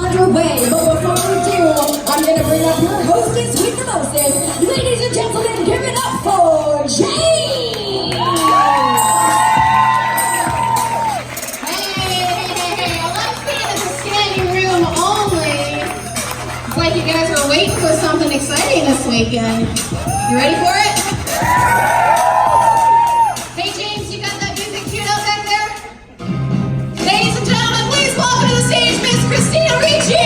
underway. But before we do, I'm going to bring up your hostess with the mostest. Ladies and gentlemen, give it up for Jane! Hey, I like being in the standing room only. It's like you guys were waiting for something exciting this weekend. You ready for it? Hey James, you got that music queued up back there? Ladies and gentlemen, please welcome to the stage Miss Christina Ricci!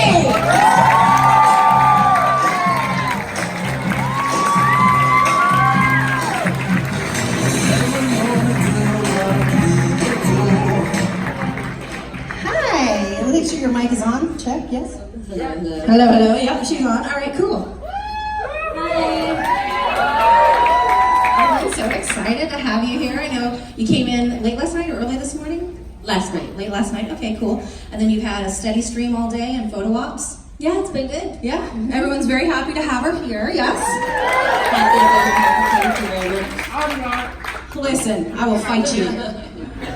Make sure your mic is on. Check, yes? Hello. Yep, she's on. All right, cool. Hi. I'm so excited to have you here. I know you came in late last night or early this morning? Last night. Late last night, okay, cool. And then you've had a steady stream all day and photo ops? Yeah, it's been good. Yeah, everyone's very happy to have her here, yes? Thank you very much. I'm not. Listen, I will fight you.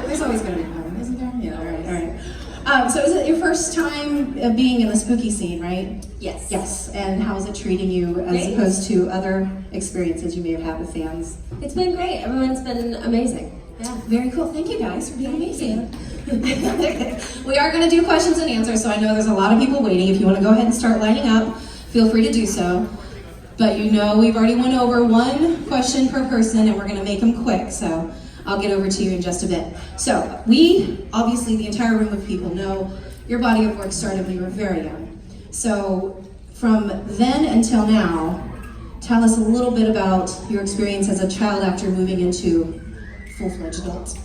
There's always going to be one, isn't there? Yeah, all right. So is it your first time being in the spooky scene, right? Yes. Yes, and how is it treating you as Great. opposed to other experiences you may have had with fans? It's been great. Everyone's been amazing. Yeah, very cool. Thank you guys for being amazing. We are going to do questions and answers, so I know there's a lot of people waiting. If you want to go ahead and start lining up, feel free to do so. But you know we've already went over one question per person, and we're going to make them quick, so I'll get over to you in just a bit. So we, obviously the entire room of people know your body of work started when you were very young. So from then until now, tell us a little bit about your experience as a child actor moving into full-fledged adult.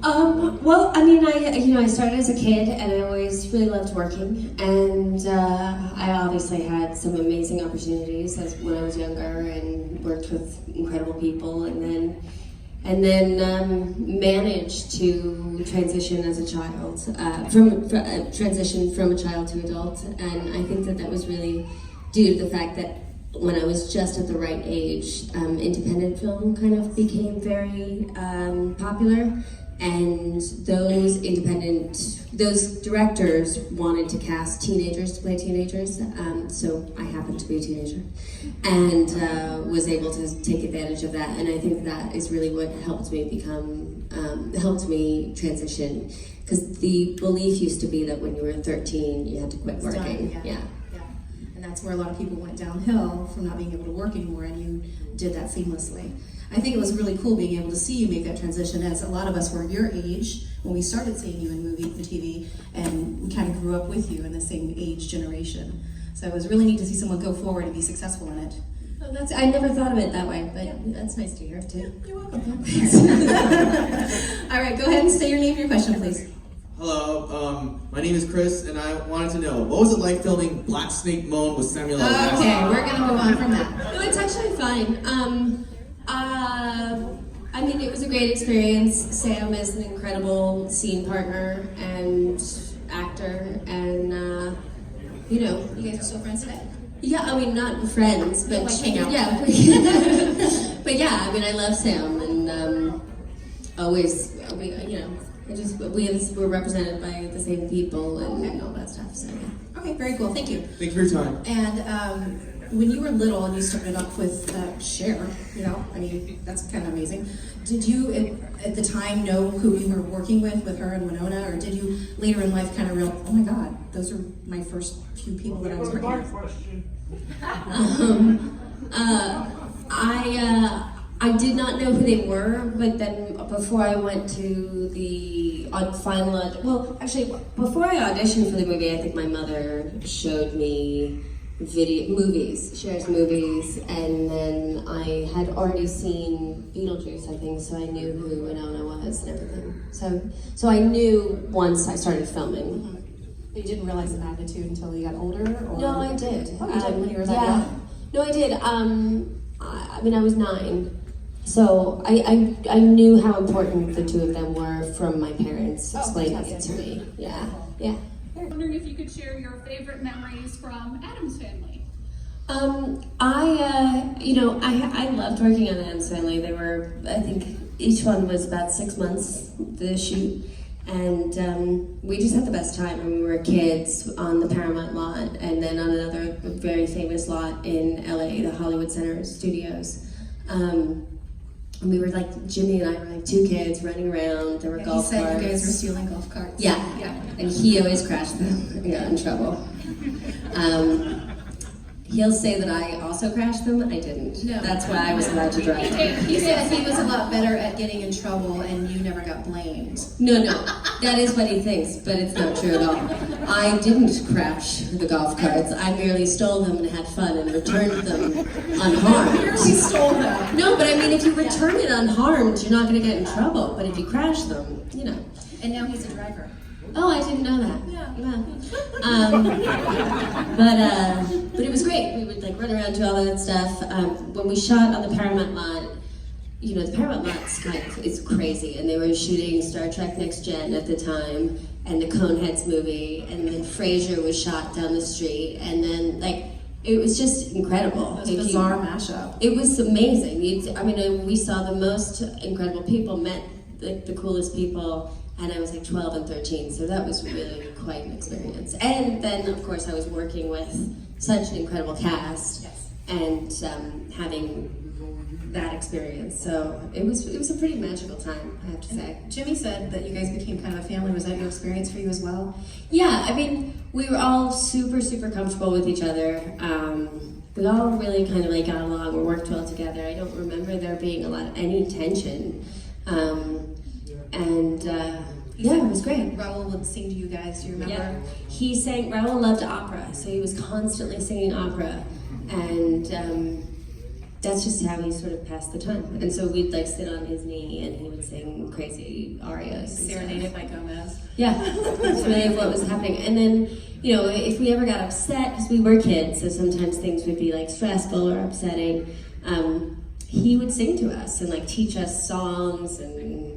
Well, I mean, I started as a kid, and I always really loved working, and I obviously had some amazing opportunities when I was younger, and worked with incredible people, and then managed to transition as a child, transition from a child to adult, and I think that was really due to the fact that when I was just at the right age, independent film kind of became very popular, and those directors wanted to cast teenagers to play teenagers, so I happened to be a teenager, and was able to take advantage of that, and I think that is really what helped me transition, because the belief used to be that when you were 13, you had to quit working. Yeah. And that's where a lot of people went downhill from not being able to work anymore, and you did that seamlessly. I think it was really cool being able to see you make that transition, as a lot of us were your age when we started seeing you in movie and TV, and we kind of grew up with you in the same age generation. So it was really neat to see someone go forward and be successful in it. Oh, I never thought of it that way, but that's nice to hear too. You're welcome. Thanks. All right, go ahead and say your name and your question, please. Hello, my name is Chris, and I wanted to know, what was it like filming Black Snake Moan with Samuel L. Jackson? Okay, we're gonna move on from that. No, it's actually fine. I mean, it was a great experience. Sam is an incredible scene partner and actor, and you guys are still friends today? Yeah, I mean, not friends, but like hang out. Yeah, but yeah, I mean, I love Sam, and always, we're represented by the same people and all that stuff. So yeah. Okay, very cool. Thank you. Thank you for your time. And when you were little and you started off with Cher, I mean, that's kind of amazing. Did you, at the time, know who you were working with her and Winona, or did you later in life kind of realize, oh my God, those are my first few people that I was working with? I did not know who they were, but then before I went to the before I auditioned for the movie, I think my mother showed me Cher's movies, and then I had already seen Beetlejuice, I think, so I knew who Winona was and everything. So I knew once I started filming. Mm-hmm. You didn't realize the magnitude until you got older? Or? No, I did. Oh, you did when you were that young? No, I did. I mean, I was 9. So I knew how important the two of them were from my parents explaining it to me. Yeah. I'm wondering if you could share your favorite memories from Addams Family. I loved working on Addams Family. They were, I think, each one was about 6 months, the shoot. And we just had the best time when we were kids on the Paramount lot, and then on another very famous lot in LA, the Hollywood Center Studios. And we were like, Jimmy and I were like 2 kids running around. There were golf carts. He said you guys were stealing golf carts. Yeah, Yeah. and he always crashed them and got in trouble. He'll say that I also crashed them. I didn't. No. That's why I was allowed to drive. He said he was a lot better at getting in trouble and you never got blamed. No, that is what he thinks, but it's not true at all. I didn't crash the golf carts. I merely stole them and had fun and returned them unharmed. He stole them. No, but I mean, if you return it unharmed, you're not going to get in trouble. But if you crash them, you know. And now he's a driver. Oh, I didn't know that. Yeah. But it was great. We would like run around, do all that stuff. When we shot on the Paramount lot, you know, the Paramount lot's it's crazy, and they were shooting Star Trek Next Gen at the time, and the Coneheads movie, and then Frasier was shot down the street, and then like it was just incredible. It was a bizarre mashup. It was amazing. We saw the most incredible people, met the coolest people. And I was like 12 and 13, so that was really quite an experience. And then, of course, I was working with such an incredible cast, Yes. and having that experience. So it was a pretty magical time, I have to say. Jimmy said that you guys became kind of a family. Was that your experience for you as well? Yeah, I mean, we were all super, super comfortable with each other. We all really kind of like got along. We worked well together. I don't remember there being any tension. Yeah, it was great. Raul would sing to you guys, do you remember? Yeah. Raul loved opera, so he was constantly singing opera, and that's just how he sort of passed the time. And so we'd like sit on his knee and he would sing crazy arias. Serenaded by Gomez. Yeah, that's really what was happening. And then, you know, if we ever got upset, because we were kids, so sometimes things would be like stressful or upsetting, he would sing to us and like teach us songs, and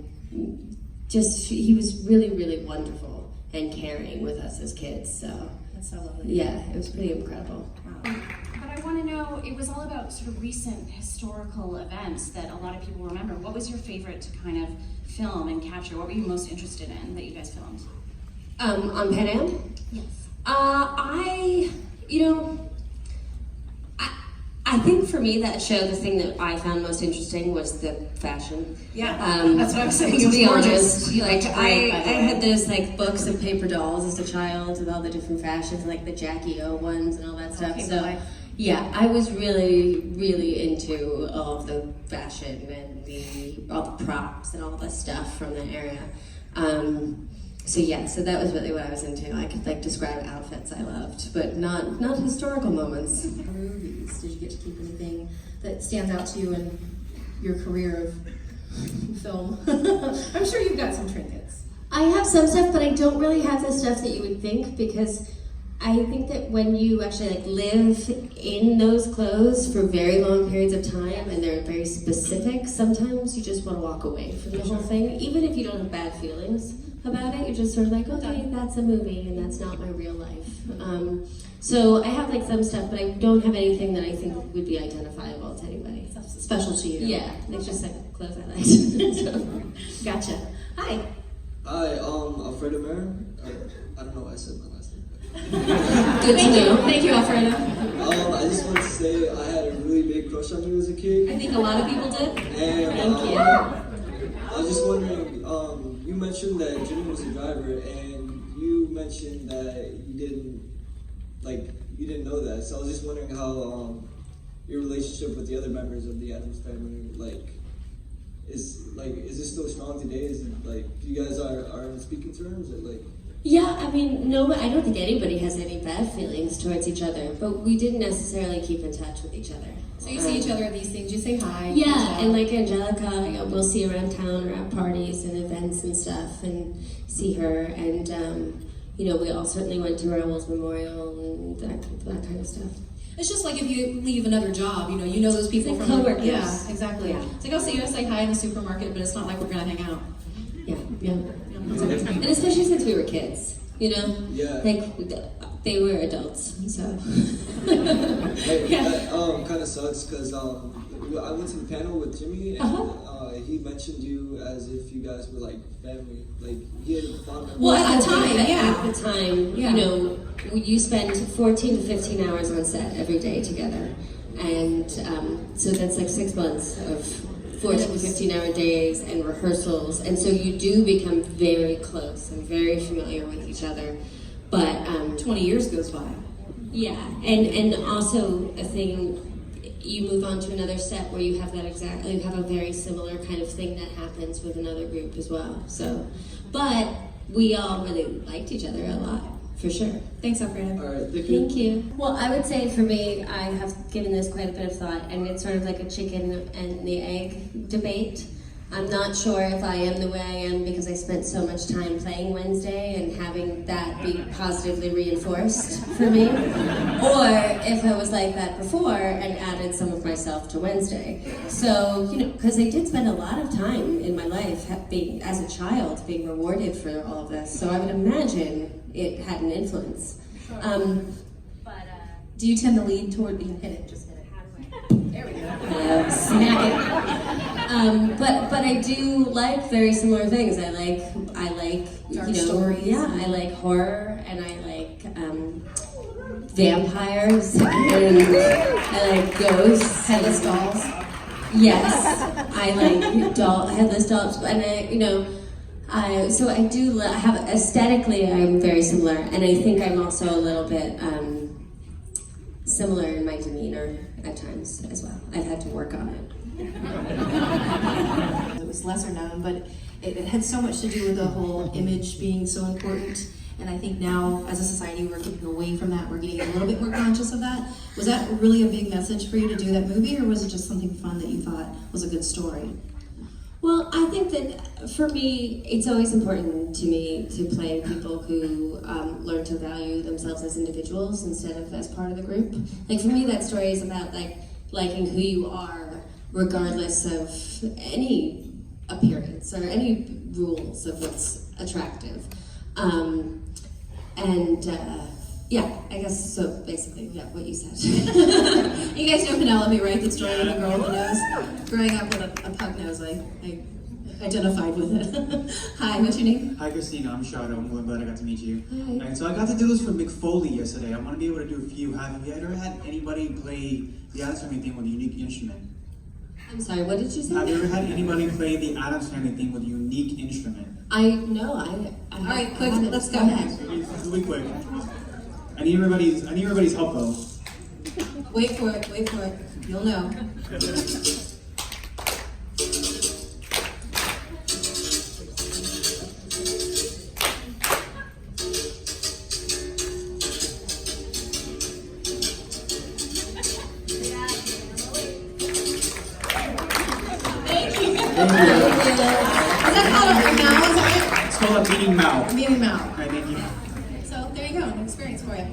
he was really, really wonderful and caring with us as kids. So That's so lovely. yeah, it was pretty incredible. Wow. But I want to know, it was all about sort of recent historical events that a lot of people remember. What was your favorite to kind of film and capture? What were you most interested in that you guys filmed? On Pan Am? Yes. I think for me that show, the thing that I found most interesting was the fashion. Yeah, that's what I was saying. To It was be gorgeous. honest, like Looked I great, by the way. had those like books of paper dolls as a child with all the different fashions, like the Jackie O ones and all that stuff. Okay, So boy. yeah, I was really, really into all of the fashion and all the props and all the stuff from that area. So that was really what I was into. I could like describe outfits I loved, but not historical moments. Movies. Did you get to keep anything that stands out to you in your career of film? I'm sure you've got some trinkets. I have some stuff, but I don't really have the stuff that you would think, because I think that when you actually like live in those clothes for very long periods of time and they're very specific, sometimes you just want to walk away from the whole thing, even if you don't have bad feelings about it. You're just sort of like, okay, that's a movie and that's not my real life. So I have like some stuff, but I don't have anything that I think would be identifiable to anybody. Stuff special to you. Yeah, it's just like clothes I like. So. Gotcha. Hi. Hi, Alfredo Mayer. I don't know why I said my last name. Good to know. Thank you, Alfredo. I just want to say I had a really big crush on you as a kid. I think a lot of people did. And Thank you. I was just wondering, you mentioned that Jimmy was a driver, and you mentioned that you didn't know that. So I was just wondering how your relationship with the other members of the Addams family, is it still strong today? Is it do you guys are on speaking terms, or Yeah, I mean, no, I don't think anybody has any bad feelings towards each other, but we didn't necessarily keep in touch with each other. So you see each other at these things, you say hi. Yeah, and like Angelica, we'll see her around town or at parties and events and stuff, and see her, and we all certainly went to Raoul's memorial and that kind of stuff. It's just like if you leave another job, you know those people It's like from coworkers. Yeah, exactly. Yeah. It's like I'll see you, say hi in the supermarket, but it's not like we're gonna hang out. Yeah. Yeah. And especially since we were kids, Yeah. Like, they were adults, so. That kind of sucks because I went to the panel with Jimmy, and he mentioned you as if you guys were like family. Like he had fond memories. Well, at the time, At the time, Yeah. you know, you spend 14 to 15 hours on set every day together. And so that's like 6 months of 14 to 15 hour days and rehearsals. And so you do become very close and very familiar with each other. But 20 years goes by. yeah, and also a thing, you move on to another set where you have you have a very similar kind of thing that happens with another group as well. So, but we all really liked each other a lot, for sure. Thanks, Alfredo. All right, thank you. Thank you. Well, I would say for me, I have given this quite a bit of thought, and it's sort of like a chicken and the egg debate. I'm not sure if I am the way I am because I spent so much time playing Wednesday and having that be positively reinforced for me, or if I was like that before and added some of myself to Wednesday. So, you know, because I did spend a lot of time in my life being, as a child, being rewarded for all of this. So I would imagine it had an influence. Do you tend to lean toward being hit it? Just hit it. There we go. Smack it. But I do like very similar things. I like Dark you know, stories. yeah, I like horror and I like vampires and I like ghosts. Headless dolls. Yes, I like headless dolls, and so I do have aesthetically. I'm very similar, and I think I'm also a little bit similar in my demeanor at times as well. I've had to work on it. It was lesser known, but it had so much to do with the whole image being so important. And I think now, as a society, we're getting away from that. We're getting a little bit more conscious of that. Was that really a big message for you to do that movie, or was it just something fun that you thought was a good story? Well, I think that for me, it's always important to me to play people who learn to value themselves as individuals instead of as part of the group. Like for me, that story is about like liking who you are regardless of any appearance or any rules of what's attractive. Yeah, I guess so. Basically, yeah, what you said. You guys know Penelope, right? The story of the girl with the nose. Growing up with a pug nose, I identified with it. Hi, what's your name? Hi Christina, I'm Shadow. I'm really glad I got to meet you. Hi. And so I got to do this for Mick Foley yesterday. I want to be able to do a few. Have you ever had anybody play the Addams Family theme with a unique instrument? I'm sorry, what did you say? Have you ever had anybody play the Addams Family theme with a unique instrument? All right, quick, let's go ahead. Really quick. I need everybody's help though. Wait for it. You'll know. Is that called a now? Is that It's called a meeting mouth. it? Meeting mouth. Alright, thank you. So there you go, an experience for you.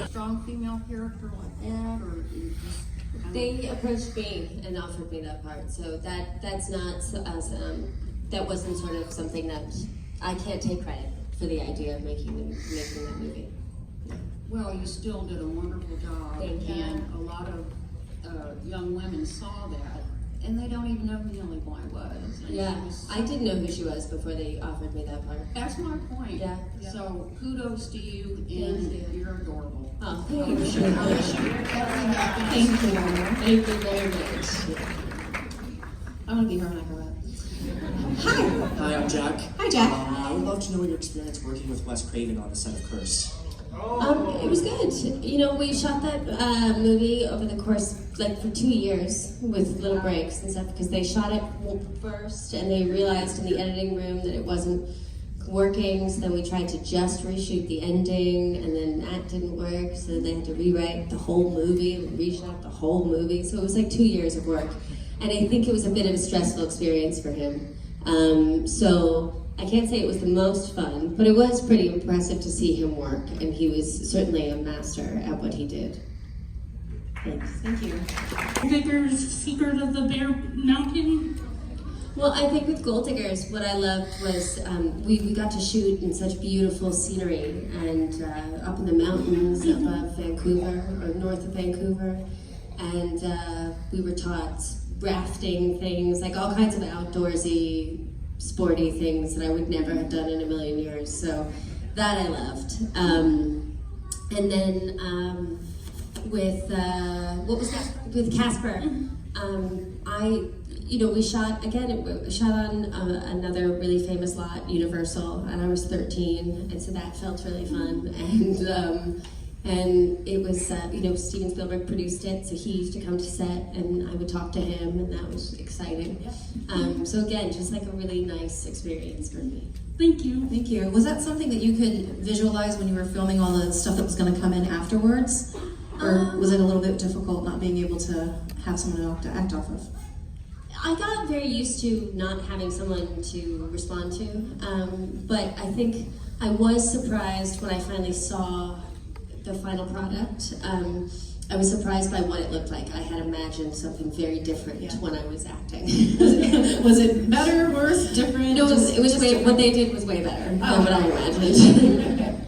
Strong female character like that, or you just They approached me and offered me that part, so that's not that wasn't sort of something that I can't take credit for the idea of making that movie. well, you still did a wonderful job, Thank you. and a lot of young women saw that, and they don't even know who Millie Boy was. And she Yeah, was- I didn't know who she was before they offered me that part. That's my point. Yeah. So kudos to you, and Thank you. you're adorable. Oh, I wish you every happiness. Thank you very much. I want to be her when I grow up. Hi, I'm Jack. Hi, Jack. I would love to know your experience working with Wes Craven on the set of Curse. It was good. You know, we shot that movie over the course, like for 2 years with little breaks and stuff, because they shot it first and they realized in the editing room that it wasn't working, so then we tried to just reshoot the ending, and then that didn't work, so they had to rewrite the whole movie, reshot the whole movie, so it was like 2 years of work. And I think it was a bit of a stressful experience for him. So I can't say it was the most fun, but it was pretty impressive to see him work, and he was certainly a master at what he did. Thanks. Thank you. Digger's Secret of the Bear Mountain. Well, I think with Gold Diggers, what I loved was we got to shoot in such beautiful scenery and up in the mountains above Vancouver or north of Vancouver. and we were taught rafting things, like all kinds of outdoorsy, sporty things that I would never have done in a million years. So that I loved. And then with what was that? With Casper, we shot again. We shot on another really famous lot, Universal, and I was 13, and so that felt really fun. And it was Steven Spielberg produced it, so he used to come to set, and I would talk to him, and that was exciting. So again, just like a really nice experience for me. Thank you. Thank you. Was that something that you could visualize when you were filming all the stuff that was going to come in afterwards? Or was it a little bit difficult not being able to have someone to act off of? I got very used to not having someone to respond to, but I think I was surprised when I finally saw the final product. I was surprised by what it looked like. I had imagined something very different when I was acting. Was it better, worse, different? No, it was way, what they did was way better than what I imagined.